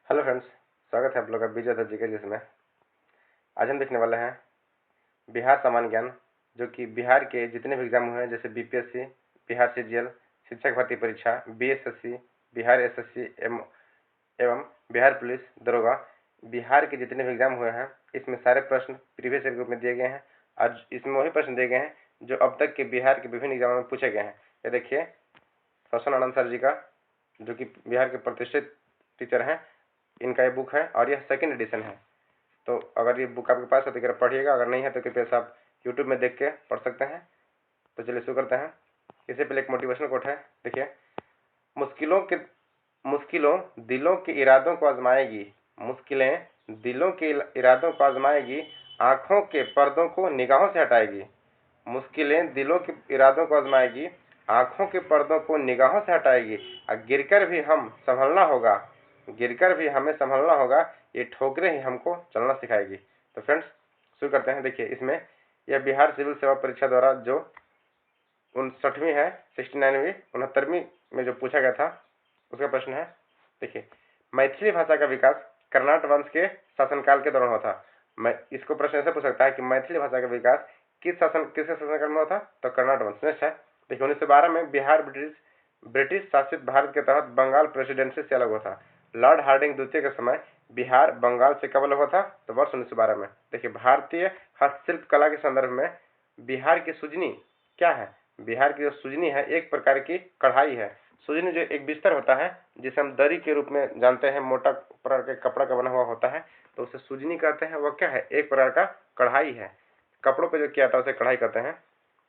Hello friends, स्वागत है आप लोग का विजय दत्त जी के जिसमें आज हम देखने वाले हैं बिहार सामान्य ज्ञान, जो कि बिहार के जितने भी एग्जाम हुए हैं जैसे बीपीएससी, बिहार सीजीएल, शिक्षक भर्ती परीक्षा, बीएसएससी, बिहार एसएससी एवं बिहार पुलिस दरोगा, बिहार के जितने भी एग्जाम हुए हैं इसमें सारे प्रश्न प्रीवियस ईयर के रूप में दिए गए हैं। आज इसमें वही प्रश्न दिए गए हैं जो अब तक के बिहार के विभिन्न एग्जामों में पूछे गए हैं। ये देखिए रोशन आनंद सर जी का, जो कि बिहार के प्रतिष्ठित टीचर हैं, इनका ये बुक है और यह सेकंड एडिशन है। तो अगर ये बुक आपके पास है तो पढ़िएगा, अगर नहीं है तो कृपया से आप यूट्यूब में देख के पढ़ सकते हैं। तो चलिए शुरू करते हैं। इससे पहले एक मोटिवेशनल कोट है, देखिए, मुश्किलों दिलों के इरादों को आजमाएगी, मुश्किलें दिलों के इरादों को आजमाएगी, आंखों के पर्दों को निगाहों से हटाएगी। मुश्किलें दिलों के इरादों को आजमाएगी, आंखों के पर्दों को निगाहों से हटाएगी, और गिरकर भी हमें संभलना होगा, ये ठोकरें ही हमको चलना सिखाएगी। तो फ्रेंड्स शुरू करते हैं। देखिए, इसमें यह बिहार सिविल सेवा परीक्षा द्वारा जो 59वीं है, 69वीं 69वीं में जो पूछा गया था उसका प्रश्न है। देखिए, मैथिली भाषा का विकास कर्नाट वंश के शासनकाल के दौरान हुआ था। मैं इसको प्रश्न ऐसे पूछ सकता है कि मैथिली भाषा का विकास किसके शासनकाल में हुआ था, तो कर्नाट वंश नेक्स्ट है। देखिए, 1912 में बिहार ब्रिटिश शासित भारत के तहत बंगाल प्रेसिडेंसी से अलग हुआ था। लॉर्ड हार्डिंग द्वितीय के समय बिहार बंगाल से कब अलग हुआ था, तो वर्ष 1912 में। देखिए, भारतीय हस्तशिल्प कला के संदर्भ में बिहार की सुजनी क्या है? बिहार की जो सुजनी है एक प्रकार की कढ़ाई है। सुजनी जो एक बिस्तर होता है जिसे हम दरी के रूप में जानते हैं, मोटा प्रकार के कपड़ा का बना हुआ होता है, तो उसे सुजनी कहते हैं। वह क्या है? एक प्रकार का कढ़ाई है। कपड़ों पे जो किया था उसे कढ़ाई कहते हैं।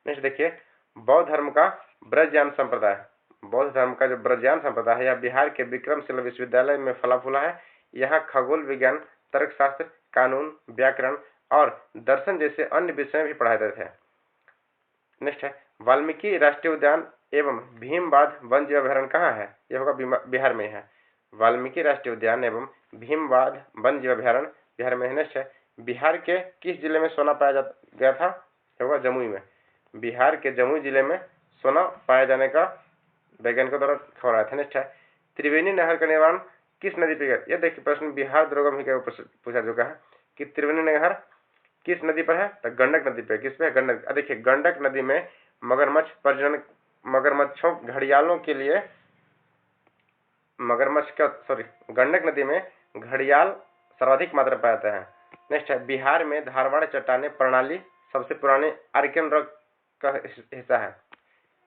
नेक्स्ट देखिए, बौद्ध धर्म का ब्रजयान संप्रदाय। बौद्ध धर्म का जो ब्रजयान संप्रदाय है यह बिहार के विक्रमशिला विश्वविद्यालय में फला फूला है। यहाँ खगोल विज्ञान, तर्कशास्त्र, कानून, व्याकरण और दर्शन जैसे अन्य विषय भी पढ़ाए जाते थे। नेक्स्ट है, वाल्मीकि राष्ट्रीय उद्यान एवं भीमबाध वन जीव अभ्यारण्य कहाँ है? यह होगा बिहार में है। वाल्मीकि राष्ट्रीय उद्यान एवं भीमबाध वन जीव अभ्यारण्य बिहार में है। नेक्स्ट है, बिहार के किस जिले में सोना पाया गया था? होगा जमुई में। बिहार के जमुई जिले में सोना पाए जाने का वैज्ञानिकों द्वारा खबर आया था। नेक्स्ट है, त्रिवेणी नहर का निर्माण किस नदी पर गया? यह देखिए प्रश्न बिहार दरोगा में पूछा चुका है कि त्रिवेणी नहर किस नदी पर है, तो गंडक नदी पे। किस पे है? गंडक। देखिए, गंडक नदी में मगरमच्छ प्रजनन, मगरमच्छों घड़ियालों के लिए गंडक नदी में घड़ियाल सर्वाधिक मात्रा पाए जाते हैं। नेक्स्ट है, बिहार में धारवाड़ चट्टाने प्रणाली सबसे पुराने आर्कियन रॉक का हिस्सा है।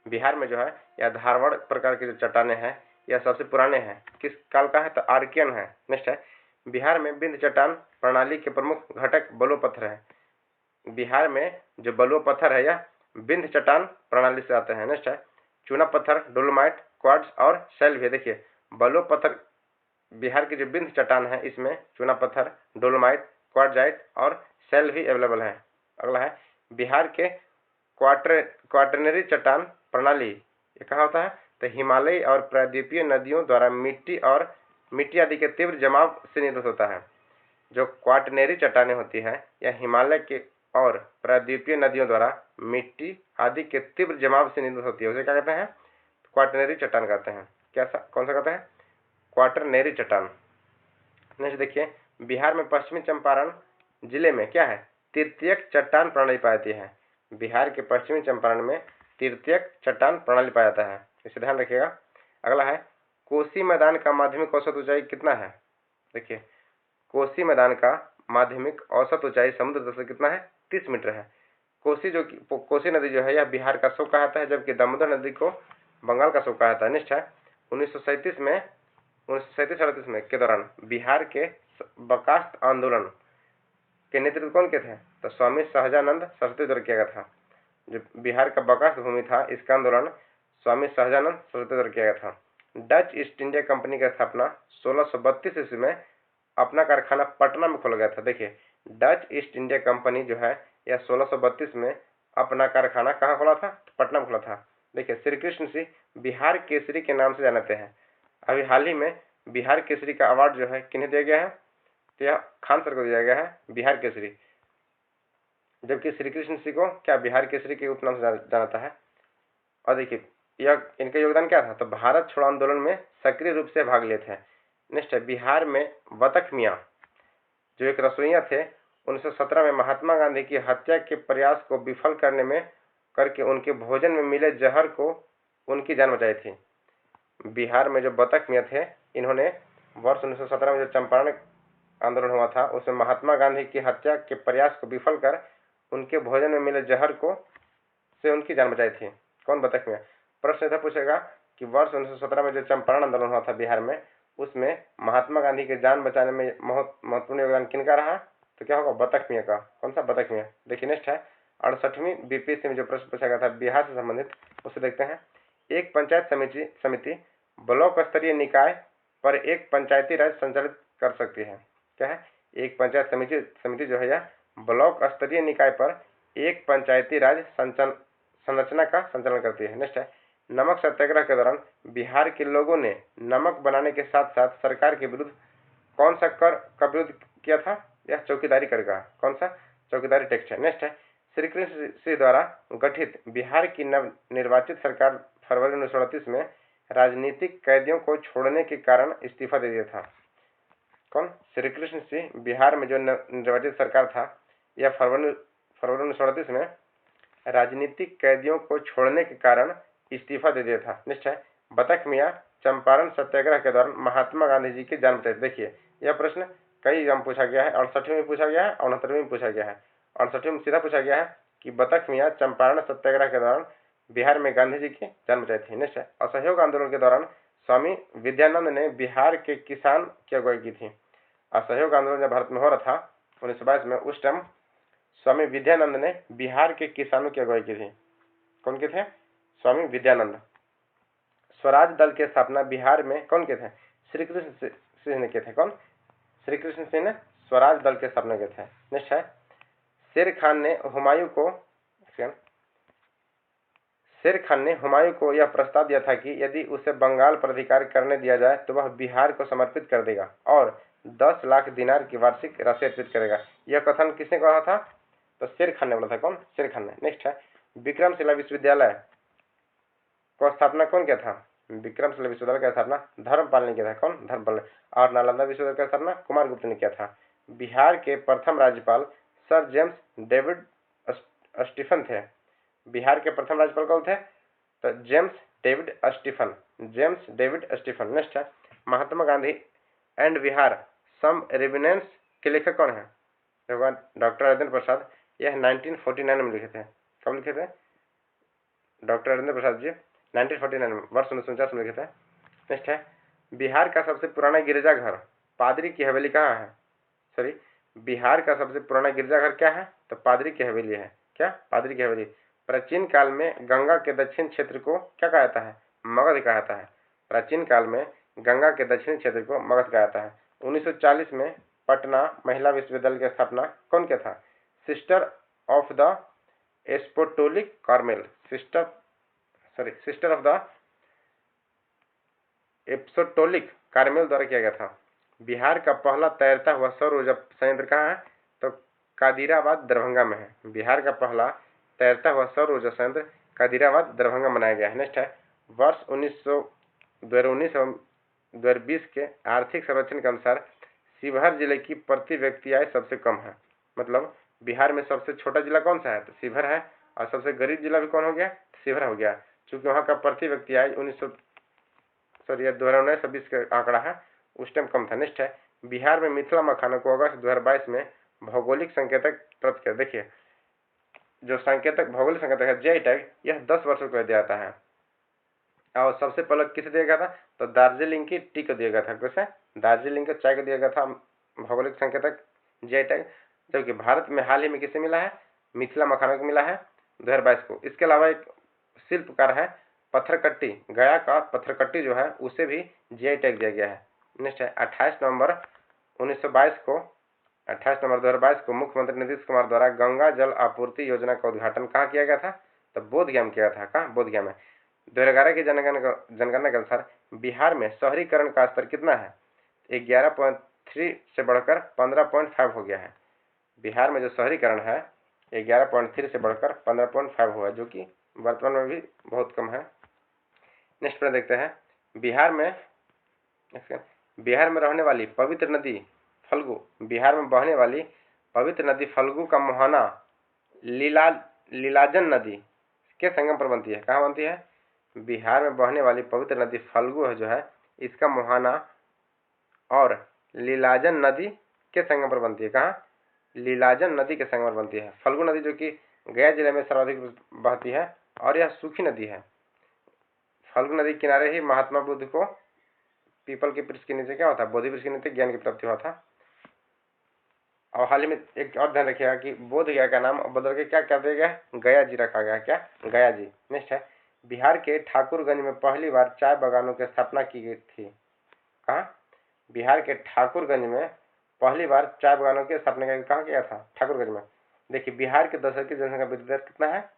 बिहार में जो है यह धारवाड़ प्रकार के जो चट्टाने हैं यह सबसे पुराने हैं। किस काल का है, तो आर्कियन है। नेक्स्ट है, बिहार में विंध्य चट्टान प्रणाली के प्रमुख घटक बलुआ पत्थर है। बिहार में जो बलुआ पत्थर है यह विंध्य चट्टान प्रणाली से आते हैं। नेक्स्ट है, चूना पत्थर, डोलोमाइट, क्वार्ट्ज और शैल भी। देखिए, बलुआ पत्थर बिहार की जो विंध्य चट्टान है इसमें चूना पत्थर, डोलोमाइट, क्वार्टजाइट और शैल भी अवेलेबल है। अगला है, बिहार के क्वाटरनरी चट्टान प्रणाली ये कहाँ होता है, तो हिमालयी और प्रायद्वीपीय नदियों द्वारा मिट्टी आदि के तीव्र जमाव से निर्मित होता है। जो क्वाटरनरी चट्टानें होती है यह हिमालय के और प्रायद्वीपीय नदियों द्वारा मिट्टी आदि के तीव्र जमाव से निर्मित होती है। उसे क्या कहते हैं? क्वाटरनरी चट्टान कहते हैं। कौन सा कहते हैं? क्वाटरनरी चट्टान। नेक्स्ट देखिए, बिहार में पश्चिमी चंपारण जिले में क्या है? तृतीयक चट्टान प्रणाली पाई जाती है। बिहार के पश्चिमी चंपारण में तृतीयक चट्टान प्रणाली पाया जाता है, इसे ध्यान रखिएगा। अगला है, कोसी मैदान का माध्यमिक औसत ऊंचाई कितना है? देखिए, कोसी मैदान का माध्यमिक औसत ऊंचाई समुद्र तल से कितना है? 30 मीटर है। कोसी नदी जो है यह बिहार का शोक कहलाता है, जबकि दामोदर नदी को बंगाल का शोक कहलाता है। नेक्स्ट है, 1937-38 में के दौरान बिहार के बर्खास्त आंदोलन के नेतृत्व कौन के थे? तो स्वामी सहजानंद सरस्वती द्वारा किया गया था। जो बिहार का बर्खास्त भूमि था इसका आंदोलन स्वामी सहजानंद सरस्वती द्वारा किया गया था। डच ईस्ट इंडिया कंपनी की स्थापना 1632 ईस्वी में अपना कारखाना पटना में खोला गया था। देखिए, डच ईस्ट इंडिया कंपनी जो है यह 1632 में अपना कारखाना कहाँ खोला था? पटना में खोला था। देखिए, श्री कृष्ण सिंह बिहार केसरी के नाम से जानते हैं। अभी हाल ही में बिहार केसरी का अवार्ड जो है किन्हें दिया गया है? तो यह खान सर को दिया गया है, बिहार केसरी। जबकि श्री कृष्ण सिंह को क्या बिहार केसरी के उपनाम से जानता है। और देखिए, यह इनका योगदान क्या था? तो भारत छोड़ो आंदोलन में सक्रिय रूप से भाग लिए थे। नेक्स्ट है बिहार में बतख मियाँ जो एक रसोइया थे 1917 में महात्मा गांधी की हत्या के प्रयास को विफल करके उनके भोजन में मिले जहर को उनकी जान बचाई थी। बिहार में जो बतख मियाँ थे इन्होंने वर्ष 1917 में जो चंपारण आंदोलन हुआ था उसमें महात्मा गांधी की हत्या के प्रयास को विफल कर उनके भोजन में मिले जहर को से उनकी जान बचाई थी। कौन बतख मियाँ? प्रश्न इधर पूछेगा कि वर्ष 1917 में जो चंपारण आंदोलन हुआ था बिहार में उसमें महात्मा गांधी के जान बचाने में महत्वपूर्ण योगदान किनका रहा? तो क्या होगा? बतख मियाँ का। कौन सा बतख मियाँ? देखिए नेक्स्ट है 68वीं बीपीएससी में जो प्रश्न पूछा गया था बिहार से संबंधित उसे देखते हैं। एक पंचायत समिति ब्लॉक स्तरीय निकाय पर एक पंचायती राज संचालित कर सकती है। क्या है? एक पंचायत समिति जो है यह ब्लॉक स्तरीय निकाय पर एक पंचायती राज संरचना का संचालन करती है। नेक्स्ट है नमक सत्याग्रह के दौरान बिहार के लोगों ने नमक बनाने के साथ साथ सरकार के विरुद्ध कौन सा कर का विरोध किया था? यह चौकीदारी कर का। कौन सा? चौकीदारी टैक्स है। नेक्स्ट है श्री कृष्ण सिंह द्वारा गठित बिहार की नव निर्वाचित सरकार फरवरी 1938 में राजनीतिक कैदियों को छोड़ने के कारण इस्तीफा दे दिया था। कौन? श्री कृष्ण सिंह बिहार में जो निर्वाचित सरकार था यह फरवरी 1938 में राजनीतिक कैदियों को छोड़ने के कारण इस्तीफा दे दिया था। नेक्स्ट है बतख मियाँ चंपारण सत्याग्रह के दौरान महात्मा गांधी जी की जान बचाई। देखिए यह प्रश्न कई एग्जाम पूछा गया है। 68वीं में पूछा गया है, 69वीं में पूछा गया है। 68वीं में सीधा पूछा गया है कि बतख मियाँ चंपारण सत्याग्रह के दौरान बिहार में गांधी जी की जान बचाई थी। नेक्स्ट है असहयोग आंदोलन के दौरान स्वामी विद्यानंद ने बिहार के किसान की अगुवाई की थी। असहयोग आंदोलन जब भारत में हो रहा था 1922 में उस टाइम स्वामी विद्यानंद ने बिहार के किसानों की अगुवाई की थी। कौन के थे? स्वामी विद्यानंद। स्वराज दल की स्थापना बिहार में कौन के थे? श्री कृष्ण सिंह ने किए थे। कौन? श्री कृष्ण सिंह ने स्वराज दल की स्थापना किए थे। नेक्स्ट है शेर खान ने हुमायूं को यह प्रस्ताव दिया था कि यदि उसे बंगाल पर अधिकार करने दिया जाए तो वह बिहार को समर्पित कर देगा और 10 लाख दिनार की वार्षिक राशि अर्पित करेगा। यह कथन किसने कहा था? तो शेर खान ने बोला था। कौन? शेर खान ने। नेक्स्ट है विक्रमशिला विश्वविद्यालय को स्थापना कौन किया था? विक्रमशिला विश्वविद्यालय का स्थापना धर्मपाल ने किया था। कौन? धर्मपाल ने। और नालंदा विश्वविद्यालय का स्थापना कुमार गुप्त ने किया था। बिहार के प्रथम राज्यपाल सर जेम्स डेविड स्टीफन थे। बिहार के प्रथम राज्यपाल कौन थे? तो जेम्स डेविड स्टीफन। नेक्स्ट है Mahatma Gandhi and Bihar some reminiscences के लेखक कौन है? डॉक्टर राजेंद्र प्रसाद। यह 1949 में लिखे थे। कब लिखे थे? डॉक्टर राजेंद्र प्रसाद जी 1949 में वर्ष 1949 में लिखे थे। नेक्स्ट है बिहार का सबसे पुराना गिरजाघर पादरी की हवेली कहाँ है? सॉरी बिहार का सबसे पुराना गिरजाघर क्या है? तो पादरी की हवेली है। क्या? पादरी की हवेली। प्राचीन काल में गंगा के दक्षिण क्षेत्र को क्या कहा जाता है? मगध कहा जाता है। प्राचीन काल में गंगा के दक्षिणी क्षेत्र को मगध कहा जाता है। 1940 में पटना महिला विश्वविद्यालय की स्थापना कौन किया था? Sister of the apostolic Carmel. Sister of the apostolic Carmel द्वारा किया गया था। बिहार का पहला तैरता हुआ सौर ऊर्जा संयंत्र कहाँ है? तो कादिराबाद दरभंगा में है। बिहार का पहला तैरता हुआ सौर ऊर्जा संयंत्र कादिराबाद दरभंगा बनाया गया है। नेक्स्ट है वर्ष 2019 एवं 2020 के आर्थिक सर्वेक्षण के अनुसार शिवहर जिले की प्रति व्यक्ति आय सबसे कम है। मतलब बिहार में सबसे छोटा जिला कौन सा है? तो शिवहर है। और सबसे गरीब जिला भी कौन हो गया? शिवहर हो गया, क्योंकि वहाँ का प्रति व्यक्ति आय 2019-20 का आंकड़ा है, उस टाइम कम था। नेक्स्ट है बिहार में मिथिला मखाना को अगस्त 2022 में भौगोलिक संकेतक प्राप्त किया। देखिए जो भौगोलिक संकेतक है जीआई टैग, यह 10 वर्षों को दिया जाता है। और सबसे पहले किसे दिया गया था? तो दार्जिलिंग की टी को दिया गया था। कैसे? दार्जिलिंग के चाय को दिया गया था भौगोलिक संकेतक जीआई टैग, जबकि भारत में हाल ही में किसे मिला है? मिथिला मखाना को मिला है 2022 को। इसके अलावा एक शिल्पकार है पत्थरकट्टी, गया का पत्थरकट्टी जो है उसे भी जीआई टैग दिया गया है। नेक्स्ट है 28 नवंबर 2022 को मुख्यमंत्री नीतीश कुमार द्वारा गंगा जल आपूर्ति योजना का उद्घाटन कहाँ किया गया था? तो बोधगया में किया था। कहाँ? बोधगया में। 2011 की जनगणना के अनुसार बिहार में शहरीकरण का स्तर कितना है? 11.3 से बढ़कर 15.5 हो गया है। बिहार में जो शहरीकरण है 11.3 से बढ़कर 15.5 हुआ है, जो कि वर्तमान में भी बहुत कम है। नेक्स्ट पर देखते हैं बिहार में बिहार में रहने वाली पवित्र नदी फल्गु, बिहार में बहने वाली पवित्र नदी फल्गु का मुहाना लीलाजन नदी के संगम पर बनती है। कहाँ बनती है? बिहार में बहने वाली पवित्र नदी फल्गु है जो है, इसका मुहाना और लीलाजन नदी के संगम पर बनती है। कहाँ? लीलाजन नदी के संगम पर बनती है। फल्गु नदी जो कि गया जिले में सर्वाधिक बहती है और यह सूखी नदी है। फल्गु नदी किनारे ही महात्मा बुद्ध को पीपल के वृक्ष के नीचे क्या होता है? बोधि वृक्ष के नीचे ज्ञान की प्राप्ति हुआ था। और हाल ही में एक और ध्यान रखिएगा कि बोध गया का नाम बदल के क्या कर दिया गया? गया जी रखा गया। क्या? गया जी। नेक्स्ट है, बिहार के ठाकुरगंज में पहली बार चाय बागानों की स्थापना की गई थी। कहाँ? बिहार के ठाकुरगंज में पहली बार चाय बागानों की स्थापना कहाँ किया था? ठाकुरगंज में। देखिए, बिहार के दशक की जनसंख्या वृद्धि दर कितना है?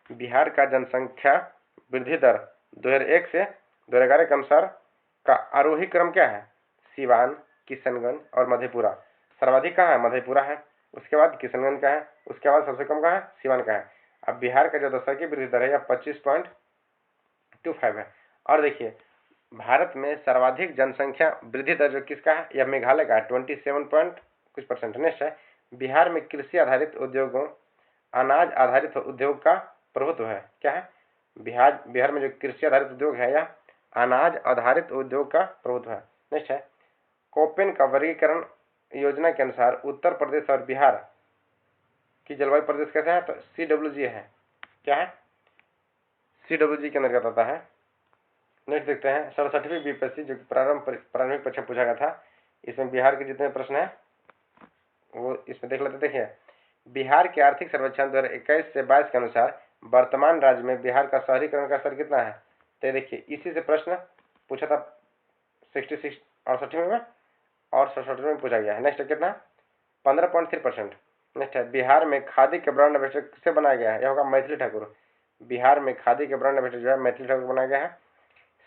बिहार का जनसंख्या वृद्धि दर 2001 से 2011 के अनुसार का आरोही क्रम क्या है? सिवान, किशनगंज और मधेपुरा। सर्वाधिक कहाँ है? मधेपुरा है, उसके बाद किशनगंज का है, उसके बाद सबसे कम कहाँ है? सिवान का है। अब बिहार का जो दशक की वृद्धि दर है यह 25.25 है। और देखिए, भारत में सर्वाधिक जनसंख्या वृद्धि दर जो किसका है? यह मेघालय का है, 27% नेक्स्ट है, बिहार में कृषि आधारित उद्योगों, अनाज आधारित उद्योग का प्रभुत्व है। क्या है? बिहार में जो कृषि आधारित उद्योग है या अनाज आधारित उद्योग का प्रभुत्व है। नेक्स्ट है, कोपेन का वर्गीकरण योजना के अनुसार उत्तर प्रदेश और बिहार की जलवायु प्रदेश कैसे है? तो CWG है। क्या है? CWG के अंतर्गत आता है। नेक्स्ट देखते हैं 67वीं बीपीएससी जो प्रारंभिक परीक्षा पूछा गया था, इसमें बिहार के जितने प्रश्न है वो इसमें देख लेते। देखिए, बिहार के आर्थिक सर्वेक्षण 2021 से 22 के अनुसार वर्तमान राज्य में बिहार का शहरीकरण का स्तर कितना है? तो देखिए, इसी से प्रश्न पूछा था 68 में और 67 में पूछा गया है। नेक्स्ट कितना? 15.3%। नेक्स्ट है, बिहार में खादी के ब्रांड एम्बेसडर किसे बनाया गया है? यह होगा मैथिली ठाकुर। बिहार में खादी के ब्रांड एम्बेसडर जो है मैथिली ठाकुर बनाया गया है।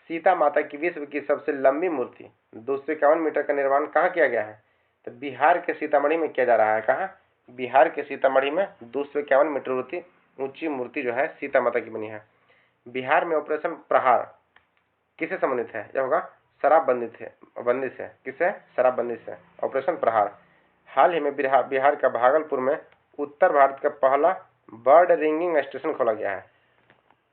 सीता माता की विश्व की सबसे लंबी मूर्ति 251 मीटर का निर्माण कहाँ किया गया है? तो बिहार के सीतामढ़ी में किया जा रहा है। कहाँ? बिहार के सीतामढ़ी में 251 मीटर ऊंची मूर्ति जो है सीता माता की बनी है। बिहार में ऑपरेशन प्रहार किसे संबंधित है? यह होगा शराबबंदी से। किसे? शराबबंदी से ऑपरेशन प्रहार। हाल ही में बिहार का भागलपुर में उत्तर भारत का पहला बर्ड रिंगिंग स्टेशन खोला गया है।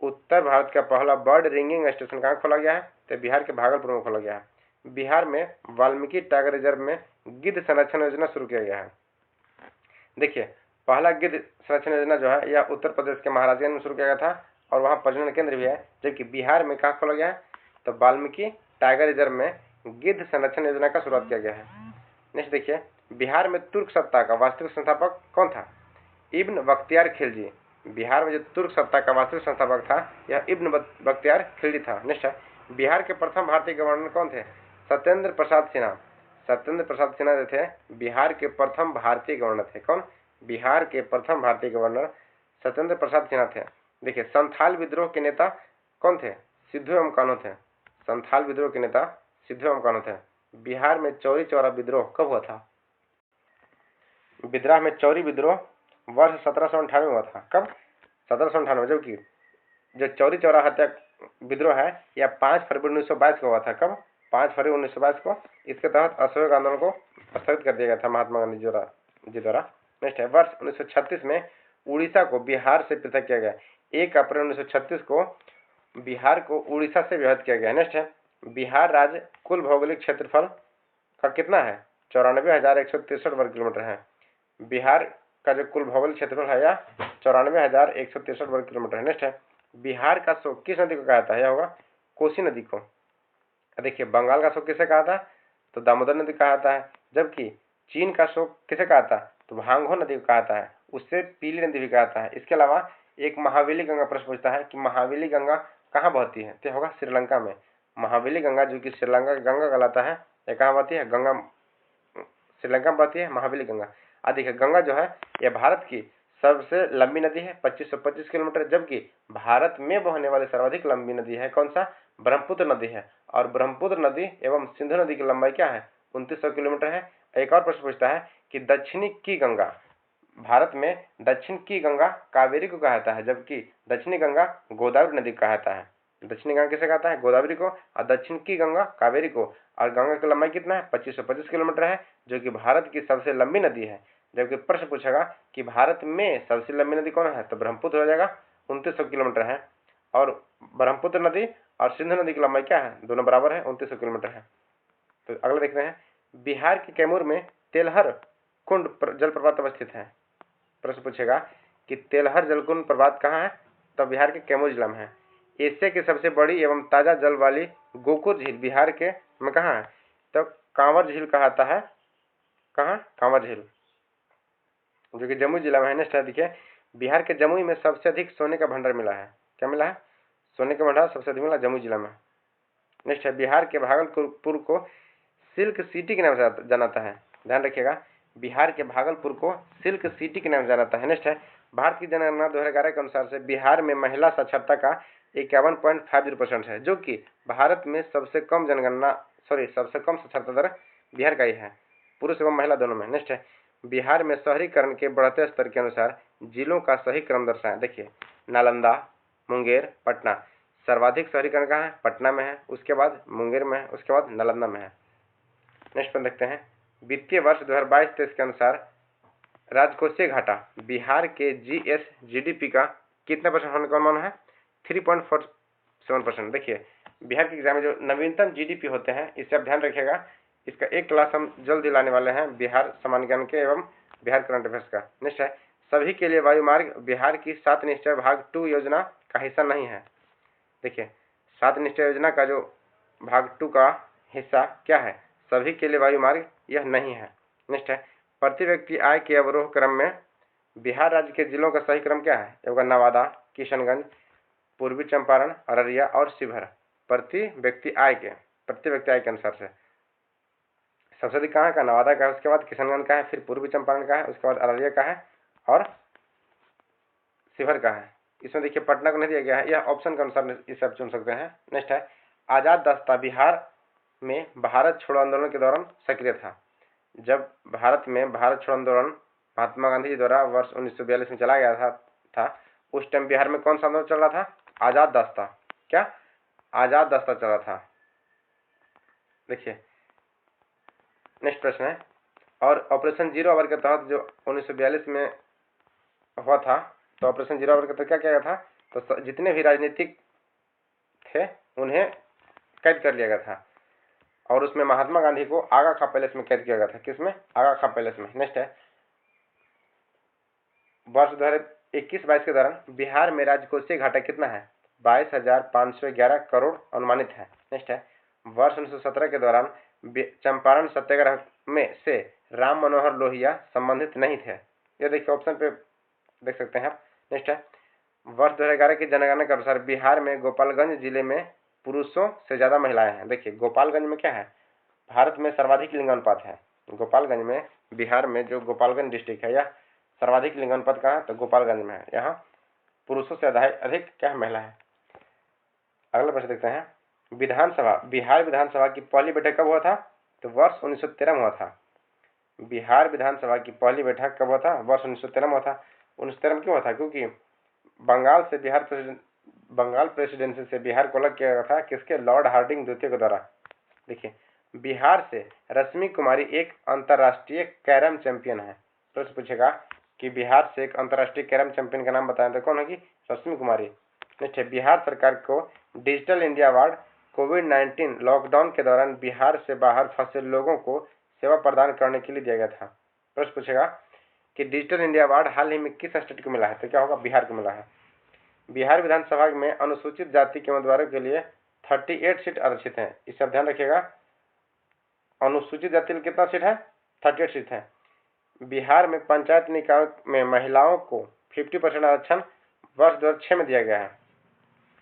उत्तर भारत का पहला बर्ड रिंगिंग स्टेशन कहाँ खोला गया है? तो बिहार के भागलपुर में खोला गया है। बिहार में वाल्मीकि टाइगर रिजर्व में गिद्ध संरक्षण योजना शुरू किया गया है। देखिए, पहला गिद्ध संरक्षण योजना जो है यह उत्तर प्रदेश के महाराजगंज में शुरू किया गया था और वहाँ प्रजनन केंद्र भी है, जबकि बिहार में कहाँ खोला गया है? तो वाल्मीकि टाइगर रिजर्व में गिद्ध संरक्षण योजना का शुरुआत किया गया है। नेक्स्ट देखिए, बिहार में तुर्क सत्ता का वास्तविक संस्थापक कौन था? इब्न बख्तियार खिलजी। बिहार में जो तुर्क सत्ता का वास्तविक संस्थापक था यह इब्न बख्तियार खिलजी था। नेक्स्ट है, बिहार के प्रथम भारतीय गवर्नर कौन थे? सत्येंद्र प्रसाद सिन्हा। सत्येंद्र प्रसाद सिन्हा जो थे बिहार के प्रथम भारतीय गवर्नर थे। कौन? बिहार के प्रथम भारतीय गवर्नर सत्येंद्र प्रसाद सिन्हा थे। देखिए, संथाल विद्रोह के नेता कौन थे? सिद्धू एवं कान्हू थे। संथाल विद्रोह के नेता सिद्धू एवं कान्हू थे। बिहार में चौरी चौरा विद्रोह कब हुआ था? बिहार में चौरी विद्रोह वर्ष 1798 हुआ था। कब? 1798। जबकि जो चौरी चौरा हत्या विद्रोह है यह 5 फरवरी 1922 को हुआ था। कब? 5 फरवरी 1922 को। इसके तहत असहयोग आंदोलन को स्थगित कर दिया गया था महात्मा गांधी जी द्वारा। नेक्स्ट है, वर्ष 1936 में उड़ीसा को बिहार से पृथक किया गया। 1 अप्रैल 1936 को बिहार को उड़ीसा से विभाजित किया गया। नेक्स्ट है, बिहार राज्य कुल भौगोलिक क्षेत्रफल का कितना है? 94,163 वर्ग किलोमीटर है। बिहार का जो कुल भौगोलिक क्षेत्रफल है यह 94,163 वर्ग किलोमीटर है। नेक्स्ट है, बिहार का शोक किस नदी को कहा जाता है? यह होगा कोसी नदी को। देखिए, बंगाल का शोक किसे कहा था? तो दामोदर नदी कहा जाता है। जबकि चीन का शोक किसे कहा था? तो भांगो नदी को कहा जाता है। उससे पीली नदी भी कहा जाता है। इसके अलावा एक महावेली गंगा प्रश्न पूछता है कि महावेली गंगा कहाँ बहती है? तो होगा श्रीलंका में। महावेली गंगा जो कि श्रीलंका की गंगा कहलाता है, यह कहाँ बहती है? गंगा श्रीलंका में बहती है महावेली गंगा। देखिए, गंगा जो है यह भारत की सबसे लंबी नदी है 2525 किलोमीटर। जबकि भारत में बहने वाली सर्वाधिक लंबी नदी है कौन सा? ब्रह्मपुत्र नदी है। और ब्रह्मपुत्र नदी एवं सिंधु नदी की लंबाई क्या है? 2900 किलोमीटर है। एक और प्रश्न पूछता है कि दक्षिणी की गंगा, भारत में दक्षिण की गंगा कावेरी को कहा जाता है, जबकि दक्षिणी गंगा गोदावरी नदी को कहा जाता है। दक्षिणी गंगा किसे कहता है? गोदावरी को। और दक्षिण की गंगा कावेरी को। और गंगा की लंबाई कितना है? 2525 किलोमीटर है, जो कि भारत की सबसे लंबी नदी है। जबकि प्रश्न पूछेगा कि भारत में सबसे लंबी नदी कौन है, तो ब्रह्मपुत्र हो जाएगा, 2900 किलोमीटर है। और ब्रह्मपुत्र नदी और सिंधु नदी की लंबाई क्या है? दोनों बराबर है, 2900 किलोमीटर है। तो अगला देखते हैं, बिहार के कैमूर में तेलहर कुंड जलप्रपात अवस्थित है। प्रश्न पूछेगा कि तेलहर जलकुंड प्रपात कहाँ है, तो बिहार के कैमूर जिला में है। एशिया की सबसे बड़ी एवं ताजा जल वाली गोकुर झील बिहार के में कहाँ है, तो कांवर झील कहलाता है। कहाँ? कांवर झील, जो कि जमुई जिला में है। नेक्स्ट है, देखिए, बिहार के जमुई में सबसे अधिक सोने का भंडार मिला है। क्या मिला है? सोने का भंडार सबसे अधिक मिला जमुई जिला में। नेक्स्ट है, बिहार के भागलपुर को सिल्क सिटी के नाम से जानाता है। ध्यान रखिएगा, बिहार के भागलपुर को सिल्क सिटी के नाम से जानाता है। नेक्स्ट है, भारत की जनगणना 2011 के अनुसार से बिहार में महिला साक्षरता का 51.50% है, जो कि भारत में सबसे कम साक्षरता दर बिहार का ही है, पुरुष एवं महिला दोनों में। नेक्स्ट है, बिहार में शहरीकरण के बढ़ते स्तर के अनुसार जिलों का सही क्रम दर्शाएं। देखिए, नालंदा, मुंगेर, पटना। सर्वाधिक शहरीकरण कहाँ है? पटना में है, उसके बाद मुंगेर में है, उसके बाद नालंदा में है। नेक्स्ट पर देखते हैं, वित्तीय वर्ष 2022-23 के अनुसार राजकोषीय घाटा बिहार के GSGDP का कितना परसेंट होने का अनुमान है? 3.47%। देखिए, बिहार के एग्जाम में जो नवीनतम GDP होते हैं, इससे आप ध्यान रखिएगा। इसका एक क्लास हम जल्द दिलाने वाले हैं, बिहार सामान्य ज्ञान के एवं बिहार करंट अफेयर्स का। नेक्स्ट है, सभी के लिए वायु मार्ग बिहार की 7 निश्चय भाग 2 योजना का हिस्सा नहीं है। देखिए, 7 निश्चय योजना का जो भाग 2 का हिस्सा क्या है? सभी के लिए वायु मार्ग यह नहीं है। नेक्स्ट है, प्रति व्यक्ति आय के अवरोह क्रम में बिहार राज्य के जिलों का सही क्रम क्या है? होगा नवादा, किशनगंज, पूर्वी चंपारण, अररिया और शिवहर। प्रति व्यक्ति आय के अनुसार से सबसे अधिक कहाँ का? नवादा का है, उसके बाद किशनगंज का है, फिर पूर्वी चंपारण का है, उसके बाद अररिया का है और शिवहर का है। इसमें देखिए, पटना को नहीं दिया गया है, यह ऑप्शन के अनुसार इसे आप चुन सकते हैं। नेक्स्ट है, आजाद दस्ता बिहार में भारत छोड़ो आंदोलन के दौरान सक्रिय था। जब भारत में भारत छोड़ो आंदोलन महात्मा गांधी जी द्वारा वर्ष 1942 में चला गया था, उस टाइम बिहार में कौन सा आंदोलन चल रहा था? आजाद दस्ता। क्या? आजाद दस्ता चला था। देखिए, नेक्स्ट प्रश्न है, और ऑपरेशन जीरो आवर के तहत जो 1942 में हुआ था, तो ऑपरेशन जीरो आवर के तहत क्या किया गया था? तो जितने भी राजनीतिक थे उन्हें कैद कर लिया गया था, और उसमें महात्मा गांधी को आगा खां पैलेस में कैद किया गया था। किसमें? आगा खां पैलेस में। नेक्स्ट है, वर्ष 2021-22 के दौरान बिहार में राजकोषीय घाटा कितना है? 22,511 करोड़ अनुमानित है। नेक्स्ट है, वर्ष 1917 के दौरान चंपारण सत्याग्रह में से राम मनोहर लोहिया संबंधित नहीं थे। ये देखिए, ऑप्शन पे देख सकते हैं आप। नेक्स्ट है, वर्ष 2011 की जनगणना के अनुसार बिहार में गोपालगंज जिले में पुरुषों से ज्यादा महिलाएं हैं। देखिए, गोपालगंज में क्या है? भारत में सर्वाधिक लिंगानुपात है। गोपालगंज में, बिहार में जो गोपालगंज डिस्ट्रिक्ट है, यह सर्वाधिक लिंगानुपात कहाँ है? तो गोपालगंज में है। यहाँ पुरुषों से अधिक क्या है? महिला है। अगला प्रश्न देखते हैं, बिहार विधानसभा की पहली बैठक कब हुआ था? तो वर्ष 1913 में हुआ था। बिहार विधानसभा की पहली बैठक कब हुआ था? वर्ष 1913 में हुआ था। 1913 में क्यों हुआ था? क्योंकि बंगाल प्रेसिडेंसी से बिहार को अलग किया गया था। किसके? लॉर्ड हार्डिंग द्वितीय के द्वारा। देखिए, बिहार से रश्मि कुमारी एक अंतर्राष्ट्रीय कैरम चैंपियन है। प्रश्न पूछेगा कि बिहार से एक अंतर्राष्ट्रीय कैरम चैंपियन का नाम बताएं, तो कौन होगी? रश्मि कुमारी। नेक्स्ट है, बिहार सरकार को डिजिटल इंडिया अवार्ड कोविड-19 लॉकडाउन के दौरान बिहार से बाहर फंसे लोगों को सेवा प्रदान करने के लिए दिया गया था। प्रश्न पूछेगा कि डिजिटल इंडिया अवार्ड हाल ही में किस स्टेट को मिला है? तो क्या होगा? बिहार को मिला है। बिहार विधानसभा में अनुसूचित जाति के उम्मीदवारों के लिए 38 सीट आरक्षित है। इसे आप ध्यान रखिएगा, अनुसूचित जाति में कितना सीट है? 38 सीट है। बिहार में पंचायत निकाय में महिलाओं को 50% आरक्षण वर्ष 2006 में दिया गया है।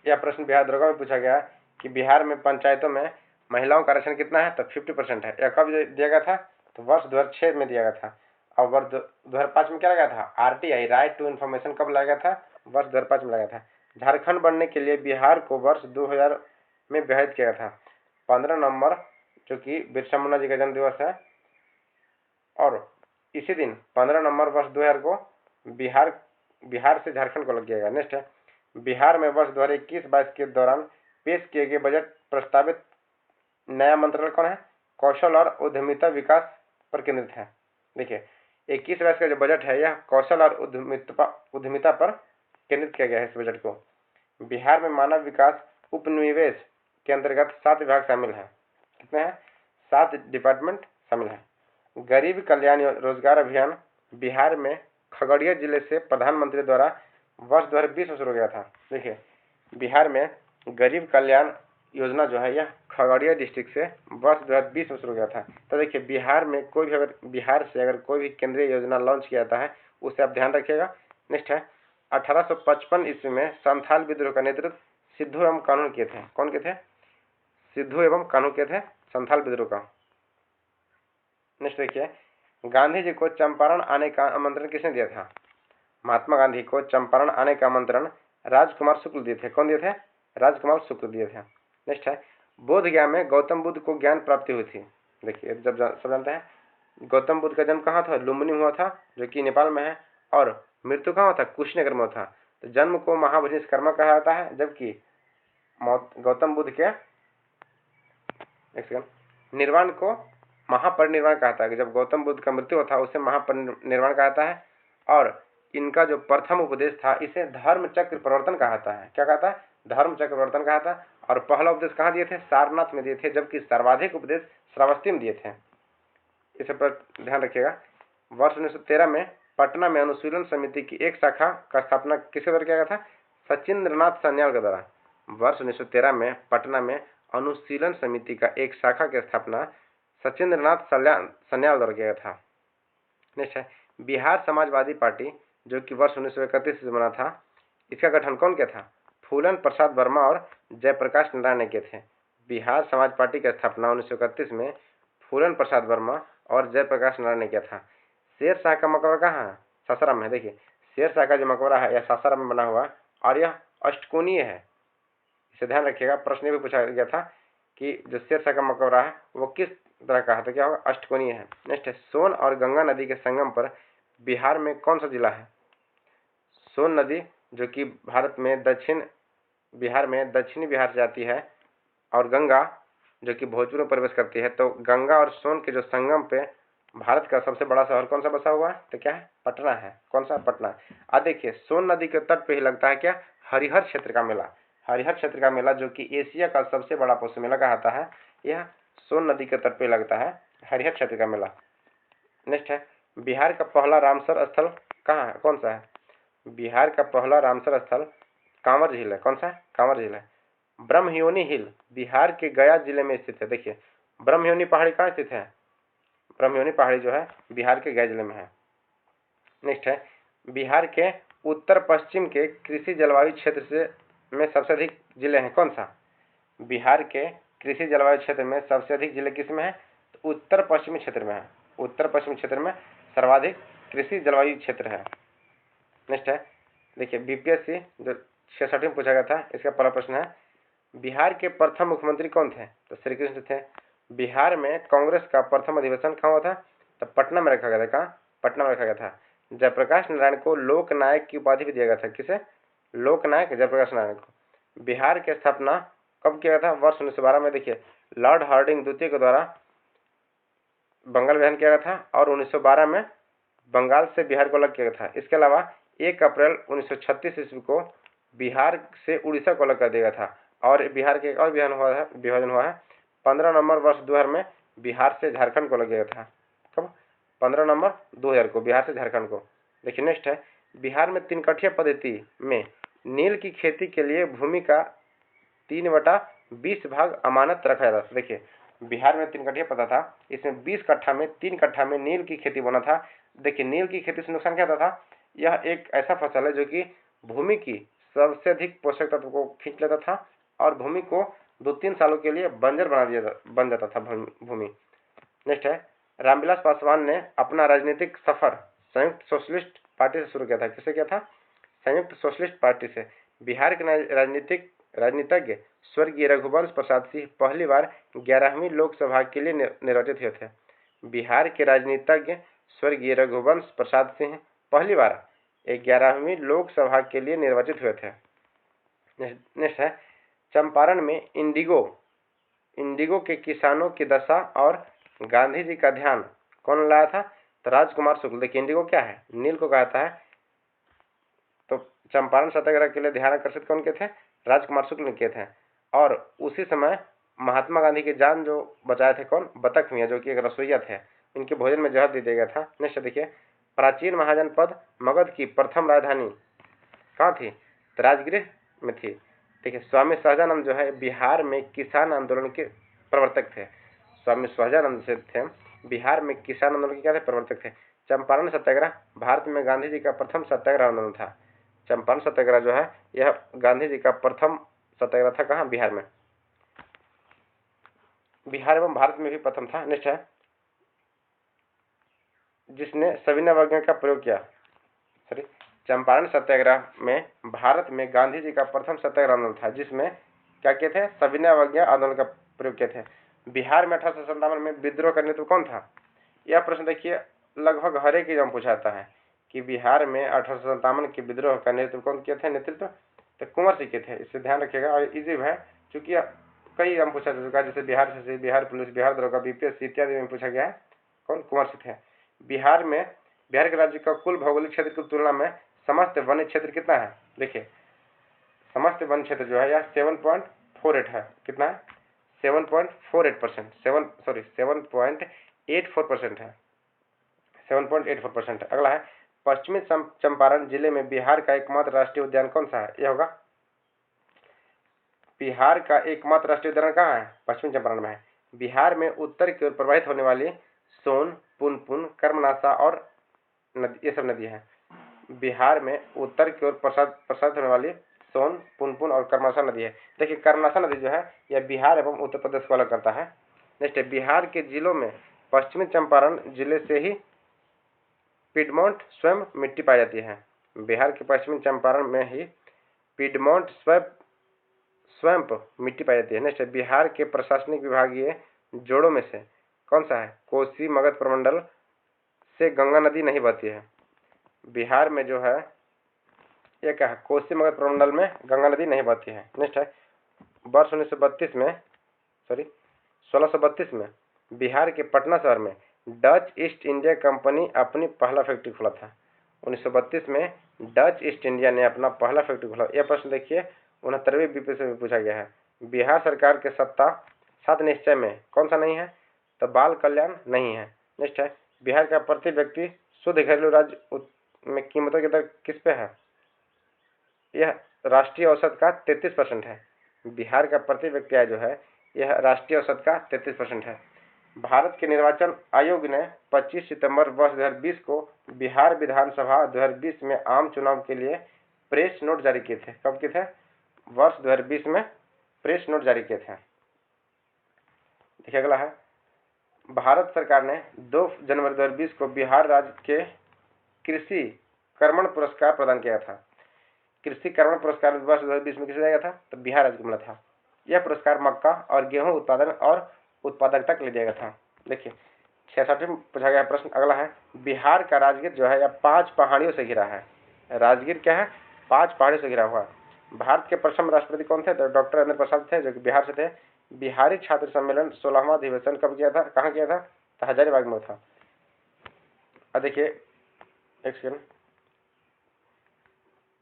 यह प्रश्न बिहार दरोगा में पूछा गया कि बिहार में पंचायतों में महिलाओं का आरक्षण कितना है? तो 50% है। यह कब दिया गया था? तो वर्ष 2006 में दिया गया था। और वर्ष 2005 में क्या लगाया था? RTI, राइट टू इन्फॉर्मेशन, कब लगाया था? वर्ष 2005 में लगाया था। झारखंड बनने के लिए बिहार को वर्ष 2000 में विभाजित किया गया था। 15 नवंबर, जो कि बिरसा मुंडा जी का जन्म दिवस है, और इसी दिन 15 नवंबर वर्ष 2000 को बिहार से झारखंड को लग गया। नेक्स्ट है, बिहार में वर्ष 2021-22 के दौरान पेश किए गए बजट प्रस्तावित नया मंत्रालय कौन है? कौशल और उद्यमिता विकास पर केंद्रित है। देखिए 21-22 का जो बजट है यह कौशल और उद्यमिता पर केंद्रित किया गया है। इस बजट को बिहार में मानव विकास उपनिवेश के अंतर्गत 7 विभाग शामिल है। कितने हैं? 7 डिपार्टमेंट शामिल है। गरीब कल्याण रोजगार अभियान बिहार में खगड़िया जिले से प्रधानमंत्री द्वारा वर्ष 2020 में शुरू किया था। देखिए बिहार में गरीब कल्याण योजना जो है यह खगड़िया डिस्ट्रिक्ट से वर्ष 2020 में शुरू किया था। तो देखिए बिहार में कोई भी अगर बिहार से अगर कोई भी केंद्रीय योजना लॉन्च किया जाता है उसे आप ध्यान रखिएगा। नेक्स्ट है 1855 ईस्वी में संथाल विद्रोह का नेतृत्व सिद्धू एवं कान्हू किए थे। कौन के थे? सिद्धू एवं कान्हू के थे संथाल विद्रोह का। नेक्स्ट देखिए गांधी जी को चंपारण आने का आमंत्रण किसने दिया था? महात्मा गांधी को चंपारण आने का आमंत्रण राजकुमार शुक्ल दिए थे। कौन दिए थे? राजकुमार शुक्ल दिए थे। नेक्स्ट है बोध गया में गौतम बुद्ध को ज्ञान प्राप्ति हुई थी। देखिए जब सब जानते हैं गौतम बुद्ध का जन्म कहाँ था? लुम्बिनी हुआ था जो कि नेपाल में है, और मृत्यु कहाँ हुआ था? कुशीनगर में हुआ था। तो जन्म को महाविश्वकर्मा कहा जाता है, जबकि गौतम बुद्ध के निर्वाण को महापरिनिर्वाण कहता है। जब गौतम बुद्ध का मृत्यु होता है उसे महापरिनिर्वाण कहता है। और इनका जो प्रथम उपदेश था इसे धर्म चक्र प्रवर्तन कहता है। क्या कहता है? धर्म चक्र प्रवर्तन कहता है। और पहला उपदेश कहाँ दिए थे? सारनाथ में दिए थे, जबकि सर्वाधिक उपदेश श्रावस्ती में दिए थे। इस पर ध्यान रखिएगा। वर्ष 1913 में पटना में अनुशीलन समिति की एक शाखा का स्थापना किसके द्वारा किया गया था? सचिंद्रनाथ सान्याल के द्वारा। वर्ष 1913 में पटना में अनुशीलन समिति का एक शाखा की स्थापना सचिंद्रनाथ सान्याल द्वारा किया गया था। नेक्स्ट है बिहार समाजवादी पार्टी जो कि वर्ष 1931 से बना था। इसका गठन कौन किया था? फूलन प्रसाद वर्मा और जयप्रकाश नारायण ने किए थे। बिहार समाज पार्टी की स्थापना 1931 में फूलन प्रसाद वर्मा और जयप्रकाश नारायण ने किया था। शेर शाह का मकबरा कहाँ है? सासाराम में। देखिए शेर शाह का जो मकबरा है यह सासाराम में बना हुआ और यह अष्टकोणीय है। इसे ध्यान रखिएगा। प्रश्न भी पूछा गया था कि जो शेर शाह का मकबरा है वो किस तरह का है, तो क्या होगा? अष्टकोणीय है। नेक्स्ट है सोन और गंगा नदी के संगम पर बिहार में कौन सा जिला है? सोन नदी जो कि बिहार में दक्षिणी बिहार से आती है, और गंगा जो कि भोजपुर में प्रवेश करती है। तो गंगा और सोन के जो संगम पे भारत का सबसे बड़ा शहर कौन सा बसा हुआ है? तो क्या है? पटना है। कौन सा? पटना। अब देखिए सोन नदी के तट पे ही लगता है क्या? हरिहर क्षेत्र का मेला। हरिहर क्षेत्र का मेला जो कि एशिया का सबसे बड़ा पशु मेला कहलाता है, यह सोन नदी के तट पे लगता है, हरिहर क्षेत्र का मेला। नेक्स्ट है बिहार का पहला रामसर स्थल कहाँ है? कौन सा है? बिहार का पहला रामसर स्थल कांवर झील है। कौन सा? कांवर झील है। ब्रह्मयोनी हिल बिहार के गया जिले में स्थित है। देखिए ब्रह्मयोनी पहाड़ी कहाँ स्थित है? ब्रह्मयोनी पहाड़ी जो है बिहार के गया जिले में है। नेक्स्ट है बिहार के उत्तर पश्चिम के कृषि जलवायु क्षेत्र से में सबसे अधिक जिले हैं। कौन सा? बिहार के कृषि जलवायु क्षेत्र में सबसे अधिक जिले किस में है? तो उत्तर पश्चिमी क्षेत्र में है। उत्तर पश्चिमी क्षेत्र में सर्वाधिक कृषि जलवायु क्षेत्र है। नेक्स्ट है देखिए बीपीएससी जो 66 में पूछा गया था, इसका पहला प्रश्न है बिहार के प्रथम मुख्यमंत्री कौन थे? तो श्री कृष्ण थे। बिहार में कांग्रेस का प्रथम अधिवेशन कहाँ हुआ था? तो पटना में रखा गया था। कहाँ? पटना में रखा गया था। जयप्रकाश नारायण को लोकनायक की उपाधि भी दिया गया था। किसे? लोकनायक जयप्रकाश नारायण को। बिहार की स्थापना कब किया गया था? वर्ष 1912 में। देखिए लॉर्ड हार्डिंग द्वितीय के द्वारा बंगाल विभाजन किया गया था और 1912 में बंगाल से बिहार को अलग किया गया था। इसके अलावा 1 अप्रैल 1936 ईस्वी को बिहार से उड़ीसा को अलग कर दिया गया था। और बिहार के एक और विभाजन हुआ है 15 नवंबर वर्ष 2000 में बिहार से झारखंड को अलग किया गया था। कब? 15 नवंबर 2000 को बिहार से झारखंड को। देखिए नेक्स्ट है बिहार में 3 कठिया पद्धति में नील की खेती के लिए भूमि का 3/20 भाग अमानत रखा जाता था। देखिए बिहार में 3 कठिया पता था, इसमें 20 कट्ठा में 3 कट्ठा में नील की खेती बना था। देखिए नील की खेती से नुकसान क्या होता था? यह एक ऐसा फसल है जो कि भूमि की सबसे अधिक पोषक तत्व को खींच लेता था और भूमि को 2-3 सालों के लिए बंजर बन जाता था भूमि। नेक्स्ट है रामविलास पासवान ने अपना राजनीतिक सफर संयुक्त सोशलिस्ट पार्टी से शुरू किया था। किसे किया था? संयुक्त सोशलिस्ट पार्टी से। बिहार के राजनीतिज्ञ स्वर्गीय रघुवंश प्रसाद सिंह पहली बार 11वीं लोकसभा के लिए निर्वाचित हुए थे। बिहार के राजनीतिज्ञ स्वर्गीय रघुवंश प्रसाद सिंह पहली बार 11वीं लोकसभा के लिए निर्वाचित हुए थे। नेक्स्ट है चंपारण में इंडिगो के किसानों की दशा और गांधी जी का ध्यान कौन लाया था? तो राजकुमार शुक्ल। देखिए इंडिगो क्या है? नील को कहता है। तो चंपारण सत्याग्रह के लिए ध्यान आकर्षित कौन के थे? राजकुमार शुक्ल ने किए थे। और उसी समय महात्मा गांधी की जान जो बचाए थे कौन? बतख मियाँ, जो कि एक रसोईया थे। इनके भोजन में जहर दे दिया गया था। नेक्स्ट देखिए, प्राचीन महाजनपद मगध की प्रथम राजधानी कहाँ थी? तो राजगृह में थी। देखिए स्वामी सहजानंद जो है बिहार में किसान आंदोलन के प्रवर्तक थे। स्वामी सहजानंद से थे बिहार में किसान आंदोलन के क्या थे? प्रवर्तक थे। चंपारण सत्याग्रह भारत में गांधी जी का प्रथम सत्याग्रह आंदोलन था। चंपारण सत्याग्रह जो है यह गांधी जी का प्रथम सत्याग्रह था। कहाँ? बिहार में। बिहार एवं भारत में भी प्रथम था। नेक्स्ट है, जिसने सविनय अवज्ञा का प्रयोग किया। सॉरी, चंपारण सत्याग्रह में भारत में गांधी जी का प्रथम सत्याग्रह आंदोलन था, जिसमें क्या किए थे? सविनय अवज्ञा आंदोलन का प्रयोग किए थे। बिहार में 1857 में विद्रोह का नेतृत्व कौन था? यह प्रश्न देखिए लगभग हर एक एग्जाम पूछा जाता है कि बिहार में 1857 के विद्रोह का नेतृत्व कौन किए थे? नेतृत्व तो कुंवर सिंह किए थे। इससे ध्यान रखिएगा और इजी है, चूंकि कई एग्जाम पूछा जा चुका है, जैसे बिहार से बिहार पुलिस, बिहार दरोगा, बीपीएससी इत्यादि में पूछा गया है। कौन? कुंवर सिंह थे। बिहार के राज्य का कुल भौगोलिक क्षेत्र की तुलना में समस्त वन क्षेत्र कितना है? देखिए समस्त वन क्षेत्र जो है यह 7.48 है। कितना है? 7.48%। 7.84% है। 7.84%। अगला है, पश्चिमी चंपारण जिले में बिहार का एकमात्र राष्ट्रीय उद्यान कौन सा है? यह होगा, बिहार का एकमात्र राष्ट्रीय उद्यान कहाँ है? पश्चिमी चंपारण में है। बिहार में उत्तर की ओर प्रवाहित होने वाली सोन, पुनपुन, कर्मनाशा और नदी, ये सब नदी है। बिहार में उत्तर की ओर प्रसारित होने वाली सोन, पुनपुन और कर्मनाशा नदी है। देखिए कर्मनाशा नदी जो है यह बिहार एवं उत्तर प्रदेश को अलग करता है। नेक्स्ट है, बिहार के जिलों में पश्चिमी चंपारण जिले से ही पिडमोंट स्वयं मिट्टी पाई जाती है। बिहार के पश्चिमी चंपारण में ही पिडमोंट स्वयं मिट्टी पाई जाती है। नेक्स्ट है, बिहार के प्रशासनिक विभागीय जोड़ों में से कौन सा है? कोसी मगध प्रमंडल से गंगा नदी नहीं बहती है। बिहार में जो है यह क्या है? कोसी मगध प्रमंडल में गंगा नदी नहीं बहती है। नेक्स्ट है, वर्ष 1632 में बिहार के पटना शहर में डच ईस्ट इंडिया कंपनी अपनी पहला फैक्ट्री खोला था। 1932 में डच ईस्ट इंडिया ने अपना पहला फैक्ट्री खोला। यह प्रश्न देखिए 69वीं बीपीएससी में पूछा गया है। बिहार सरकार के सत्ता 7 निश्चय में कौन सा नहीं है? तो बाल कल्याण नहीं है। नेक्स्ट है, बिहार का प्रति व्यक्ति शुद्ध घरेलू राज्य में कीमतों की दर किस पे है? यह राष्ट्रीय औसत का 33% है। बिहार का प्रति व्यक्ति आय जो है यह राष्ट्रीय औसत का 33% है। भारत के निर्वाचन आयोग ने 25 सितंबर वर्ष 2020 को बिहार विधानसभा 2020 में आम चुनाव के लिए प्रेस नोट जारी किए थे। कब किए थे? वर्ष 2020 में प्रेस नोट जारी किए थे। देखिए अगला है, भारत सरकार ने 2 जनवरी 2020 को बिहार राज्य के कृषि कर्मण पुरस्कार प्रदान किया था। कृषि कर्मण पुरस्कार वर्ष 2020 में किसे दिया गया था? तो बिहार राज्य को मिला था। यह पुरस्कार मक्का और गेहूं उत्पादन और उत्पादकता के लिए दिया गया था। देखिए 66 पूछा गया प्रश्न। अगला है, बिहार का राजगीर जो है यह 5 पहाड़ियों से घिरा है। राजगीर क्या है? 5 पहाड़ियों से घिरा हुआ। भारत के प्रथम राष्ट्रपति कौन थे? तो डॉक्टर राजेंद्र प्रसाद थे, जो कि बिहार से थे। बिहारी छात्र सम्मेलन 16वां अधिवेशन कब किया था? कहाँ किया था? तो हजारीबाग में था। अब देखिए एक सेकंड,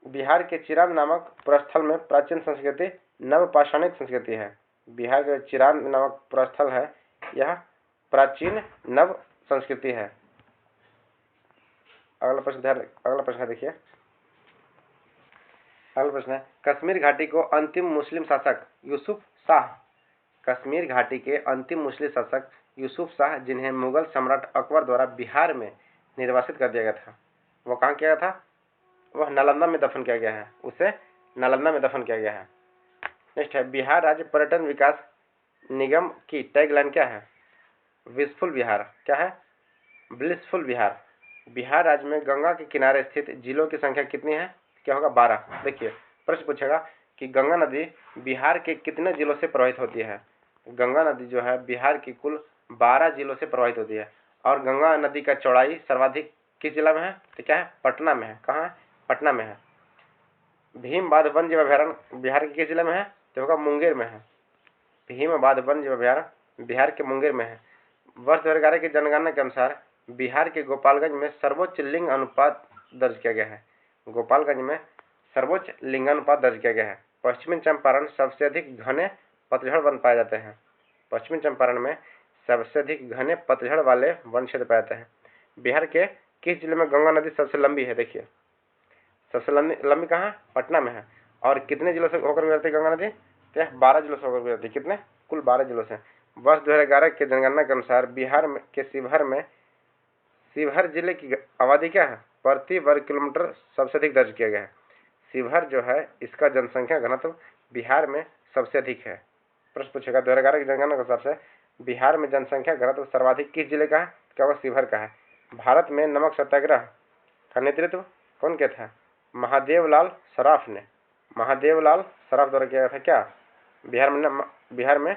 बिहार के चिरान नामक पुरस्थल में प्राचीन संस्कृति नवपाषाणिक संस्कृति है। बिहार के चिरान नामक पुरस्थल है यह प्राचीन नव संस्कृति है। अगला प्रश्न देखिए, अगला प्रश्न है, कश्मीर घाटी को अंतिम मुस्लिम शासक यूसुफ शाह, कश्मीर घाटी के अंतिम मुस्लिम शासक यूसुफ शाह, जिन्हें मुगल सम्राट अकबर द्वारा बिहार में निर्वासित कर दिया गया था, वो कहाँ किया गया था? वह नालंदा में दफन किया गया है। उसे नालंदा में दफन किया गया है। नेक्स्ट है, बिहार राज्य पर्यटन विकास निगम की टैगलाइन क्या है? विशफुल बिहार। क्या है? ब्लिसफुल बिहार। बिहार राज्य में गंगा के किनारे स्थित जिलों की संख्या कितनी है? क्या होगा? 12। देखिए प्रश्न पूछेगा कि गंगा नदी बिहार के कितने जिलों से प्रवाहित होती है? गंगा नदी जो है बिहार की कुल 12 जिलों से प्रवाहित होती है। और गंगा नदी का चौड़ाई सर्वाधिक किस जिला में है? तो क्या है? पटना में है। कहाँ है? पटना में है। भीम बांध वन्य जीव अभयारण्य बिहार के किस जिले में है? तो होगा मुंगेर में है। भीमबाध वन्य जीव अभयारण्य बिहार के मुंगेर में है। वर्ष 2011 की जनगणना के अनुसार बिहार के गोपालगंज में सर्वोच्च लिंग अनुपात दर्ज किया गया है। गोपालगंज में सर्वोच्च लिंगानुपात दर्ज किया गया है। पश्चिमी चंपारण सबसे अधिक घने पतझड़ वन पाए जाते हैं। पश्चिमी चंपारण में सबसे अधिक घने पतझड़ वाले वन क्षेत्र पाए जाते हैं। बिहार के किस जिले में गंगा नदी सबसे लंबी है? देखिए, सबसे लंबी कहाँ? पटना में है। और कितने जिलों से होकर गुजरती है गंगा नदी? तो 12 जिलों से होकर गुजरती है। कितने? कुल 12 जिलों से। वर्ष 2011 के जनगणना के अनुसार बिहार के शिवहर जिले की आबादी क्या है? प्रति वर्ग किलोमीटर सबसे अधिक दर्ज किया गया है। शिवहर जो है इसका जनसंख्या घनत्व बिहार में सबसे अधिक है। प्रश्न पूछेगा 2011 की जनगणना के हिसाब से बिहार में जनसंख्या घनत्व सर्वाधिक किस जिले का है? क्या वह शिवहर का है। भारत में नमक सत्याग्रह का नेतृत्व कौन किया था? महादेवलाल सराफ ने। महादेवलाल सराफ द्वारा किया गया था। क्या बिहार में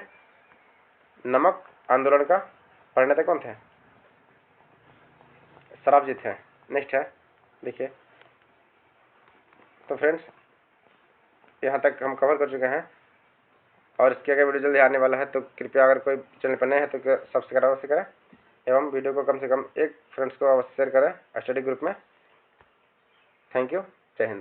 नमक आंदोलन का प्रणेता कौन थे? सराफ जी थे। नेक्स्ट है, देखिए, तो फ्रेंड्स यहाँ तक हम कवर कर चुके हैं और इसके आगे वीडियो जल्दी आने वाला है। तो कृपया अगर कोई चैनल पर नए हैं तो सब्सक्राइब अवश्य करें एवं वीडियो को कम से कम एक फ्रेंड्स को अवश्य शेयर करें स्टडी ग्रुप में। Thank you. जय हिंद।